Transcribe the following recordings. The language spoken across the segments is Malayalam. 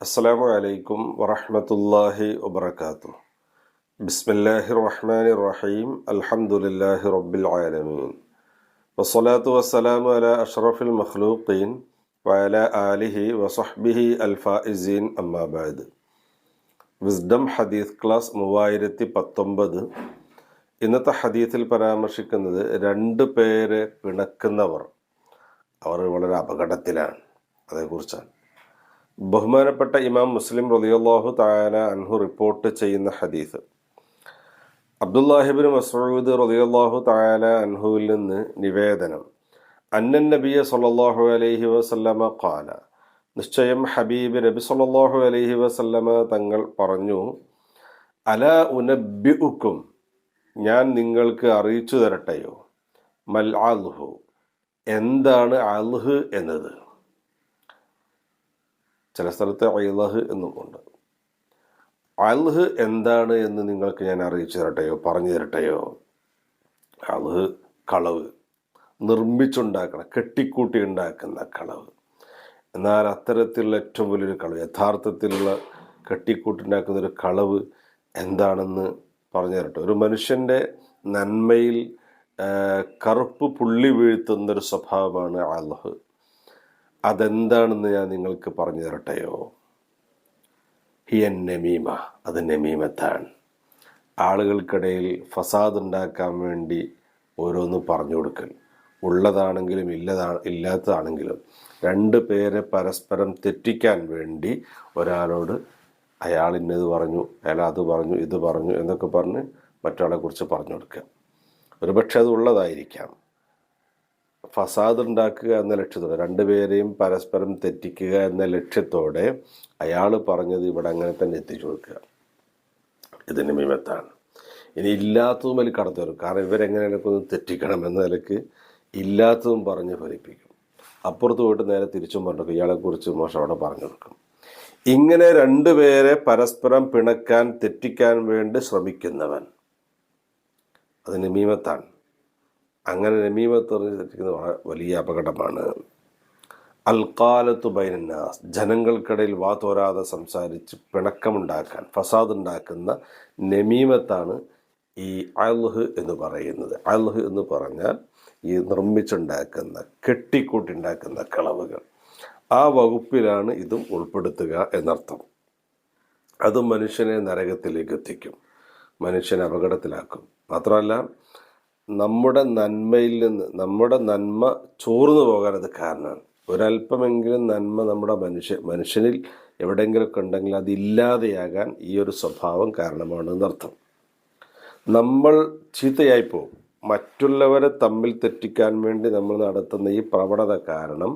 അസ്സലാമു അലൈക്കും വറഹ്മത്തുള്ളാഹി വബറകാതുഹു. ബിസ്മില്ലാഹിർ റഹ്മാനിർ റഹീം. അൽഹംദുലില്ലാഹി റബ്ബിൽ ആലമീൻ. വസ്സലാത്തു വസ്സലാമു അലാ അഷ്റഫിൽ മഖ്ലൂഖീൻ വഅലാ ആലിഹി വസഹ്ബിഹി അൽ ഫായിസീൻ. അമ്മാ ബഅദ്. വിസ്ഡം ഹദീസ് ക്ലാസ് 3019. ഇന്നത്തെ ഹദീസിൽ പരാമർശിക്കുന്നത് രണ്ട് പേരെ പിണക്കുന്നവർ, അവർ വളരെ അപകടത്തിലാണ്. അതേക്കുറിച്ചാണ്. ബഹുമാനപ്പെട്ട ഇമാം മുസ്ലിം റളിയല്ലാഹു തആല അൻഹു റിപ്പോർട്ട് ചെയ്യുന്ന ഹദീസ്, അബ്ദുല്ലാഹിബ്നു മസ്ഊദ് റളിയല്ലാഹു തആല അൻഹുവിൽ നിന്ന് നിവേദനം, അന്നൻ നബിയ സല്ലല്ലാഹു അലൈഹി വസല്ലമ ഖാല, നിശ്ചയം ഹബീബ് നബി സല്ലല്ലാഹു അലൈഹി വസല്ലമ തങ്ങൾ പറഞ്ഞു, അലാ ഉനബ്ബിഉക്കും, ഞാൻ നിങ്ങൾക്ക് അറിയിച്ചു തരട്ടെയോ, മൽ അൽഹു, എന്താണ് അൽഹ് എന്നത്. ചില സ്ഥലത്ത് അൽഹ് എന്നുമുണ്ട്. അൽഹ് എന്താണ് എന്ന് നിങ്ങൾക്ക് ഞാൻ അറിയിച്ചു തരട്ടെയോ, പറഞ്ഞു തരട്ടെയോ. അൽഹ് കളവ്, നിർമ്മിച്ചുണ്ടാക്കണം, കെട്ടിക്കൂട്ടി ഉണ്ടാക്കുന്ന കളവ്. എന്നാൽ അത്തരത്തിലുള്ള ഏറ്റവും വലിയൊരു കളവ്, യഥാർത്ഥത്തിലുള്ള കെട്ടിക്കൂട്ടുണ്ടാക്കുന്ന ഒരു കളവ് എന്താണെന്ന് പറഞ്ഞു തരട്ടെ. ഒരു മനുഷ്യൻ്റെ നന്മയിൽ കറുപ്പ് പുള്ളി വീഴ്ത്തുന്നൊരു സ്വഭാവമാണ് അൽഹ്. അതെന്താണെന്ന് ഞാൻ നിങ്ങൾക്ക് പറഞ്ഞു തരട്ടെയോ. ഹിയൻ നമീമ, അത് നമീമത്താണ്. ആളുകൾക്കിടയിൽ ഫസാദ് ഉണ്ടാക്കാൻ വേണ്ടി ഓരോന്ന് പറഞ്ഞു കൊടുക്കൽ, ഉള്ളതാണെങ്കിലും ഇല്ലാത്തതാണെങ്കിലും രണ്ട് പേരെ പരസ്പരം തെറ്റിക്കാൻ വേണ്ടി ഒരാളോട് അയാൾ ഇന്നത് പറഞ്ഞു, അയാൾ അത് പറഞ്ഞു, ഇത് പറഞ്ഞു എന്നൊക്കെ പറഞ്ഞ് മറ്റൊരാളെ കുറിച്ച് പറഞ്ഞു കൊടുക്കുക. ഒരുപക്ഷെ അത് ഉള്ളതായിരിക്കാം. ഫസാദ് ഉണ്ടാക്കുക എന്ന ലക്ഷ്യത്തോടെ, രണ്ടുപേരെയും പരസ്പരം തെറ്റിക്കുക എന്ന ലക്ഷ്യത്തോടെ അയാൾ പറഞ്ഞത് ഇവിടെ അങ്ങനെ തന്നെ എത്തിച്ചു കൊടുക്കുക. ഇത് നമീമത്താണ്. ഇനി ഇല്ലാത്തതും അതിൽ കടത്തി വരും. കാരണം ഇവരെങ്ങനെയൊക്കെ ഒന്ന് തെറ്റിക്കണം എന്ന നിലക്ക് ഇല്ലാത്തതും പറഞ്ഞ് ഫലിപ്പിക്കും. അപ്പുറത്ത് പോയിട്ട് നേരെ തിരിച്ചും പറഞ്ഞു ഇയാളെക്കുറിച്ച് മോശം അവിടെ പറഞ്ഞു കൊടുക്കും. ഇങ്ങനെ രണ്ടുപേരെ പരസ്പരം പിണക്കാൻ, തെറ്റിക്കാൻ വേണ്ടി ശ്രമിക്കുന്നവൻ, അത് നമീമത്താണ്. അങ്ങനെ നമീമത്ത് പറഞ്ഞ് തെറ്റിക്കുന്നത് വലിയ അപകടമാണ്. അൽഖാലത്തു ബൈനന്നാസ്, ജനങ്ങൾക്കിടയിൽ വാതോരാതെ സംസാരിച്ച് പിണക്കമുണ്ടാക്കാൻ, ഫസാദ് ഉണ്ടാക്കുന്ന നമീമത്താണ് ഈ അൽഹ് എന്ന് പറയുന്നത്. അൽഹ് എന്ന് പറഞ്ഞാൽ ഈ നിർമ്മിച്ചുണ്ടാക്കുന്ന, കെട്ടിക്കൂട്ടിണ്ടാക്കുന്ന കളവുകൾ. ആ വകുപ്പിലാണ് ഇതും ഉൾപ്പെടുത്തുക എന്നർത്ഥം. അത് മനുഷ്യനെ നരകത്തിലേക്ക് എത്തിക്കും, മനുഷ്യനെ അപകടത്തിലാക്കും. മാത്രമല്ല, നമ്മുടെ നന്മയിൽ നിന്ന് നമ്മുടെ നന്മ ചോർന്നു പോകാൻ അത് കാരണമാണ്. ഒരല്പമെങ്കിലും നന്മ നമ്മുടെ മനുഷ്യനിൽ എവിടെയെങ്കിലുമൊക്കെ ഉണ്ടെങ്കിൽ അതില്ലാതെയാകാൻ ഈ ഒരു സ്വഭാവം കാരണമാണ് എന്നർത്ഥം. നമ്മൾ ചീത്തയായി പോകും. മറ്റുള്ളവരെ തമ്മിൽ തെറ്റിക്കാൻ വേണ്ടി നമ്മൾ നടത്തുന്ന ഈ പ്രവണത കാരണം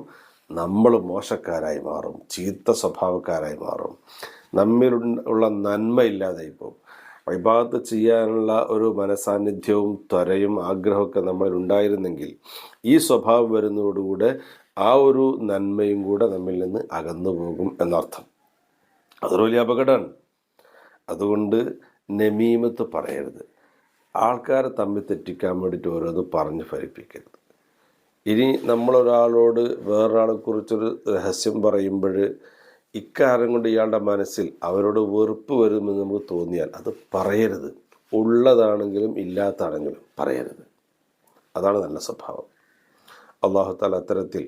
നമ്മൾ മോശക്കാരായി മാറും, ചീത്ത സ്വഭാവക്കാരായി മാറും. നമ്മിലുള്ള നന്മ ഇല്ലാതായി പോകും. ഇബാദത്ത് ചെയ്യാനുള്ള ഒരു മനസാന്നിധ്യവും ത്വരയും ആഗ്രഹമൊക്കെ നമ്മളിൽ ഉണ്ടായിരുന്നെങ്കിൽ ഈ സ്വഭാവം വരുന്നതോടുകൂടെ ആ ഒരു നന്മയും കൂടെ നമ്മിൽ നിന്ന് അകന്നു പോകും എന്നർത്ഥം. അതൊരു വലിയ അപകടമാണ്. അതുകൊണ്ട് നമീമത്ത് പറയരുത്. ആൾക്കാരെ തമ്മിൽ തെറ്റിക്കാൻ വേണ്ടിയിട്ട് ഓരോന്ന് പറഞ്ഞ് ഫലിപ്പിക്കരുത്. ഇനി നമ്മളൊരാളോട് വേറൊരാളെക്കുറിച്ചൊരു രഹസ്യം പറയുമ്പോൾ ഇക്കാര്യം കൊണ്ട് ഇയാളുടെ മനസ്സിൽ അവരോട് വെറുപ്പ് വരുമെന്ന് നമുക്ക് തോന്നിയാൽ അത് പറയരുത്. ഉള്ളതാണെങ്കിലും ഇല്ലാത്തതാണെങ്കിലും പറയരുത്. അതാണ് നല്ല സ്വഭാവം. അല്ലാഹു തആല അത്തരത്തിൽ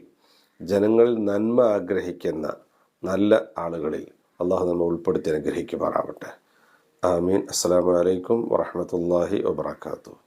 ജനങ്ങളിൽ നന്മ ആഗ്രഹിക്കുന്ന നല്ല ആളുകളിൽ അല്ലാഹു നമ്മെ ഉൾപ്പെടുത്തി അനുഗ്രഹിക്കുമാറാവട്ടെ. ആമീൻ. അസ്സലാമു അലൈക്കും വറഹ്മത്തുള്ളാഹി വബറകാതുഹു.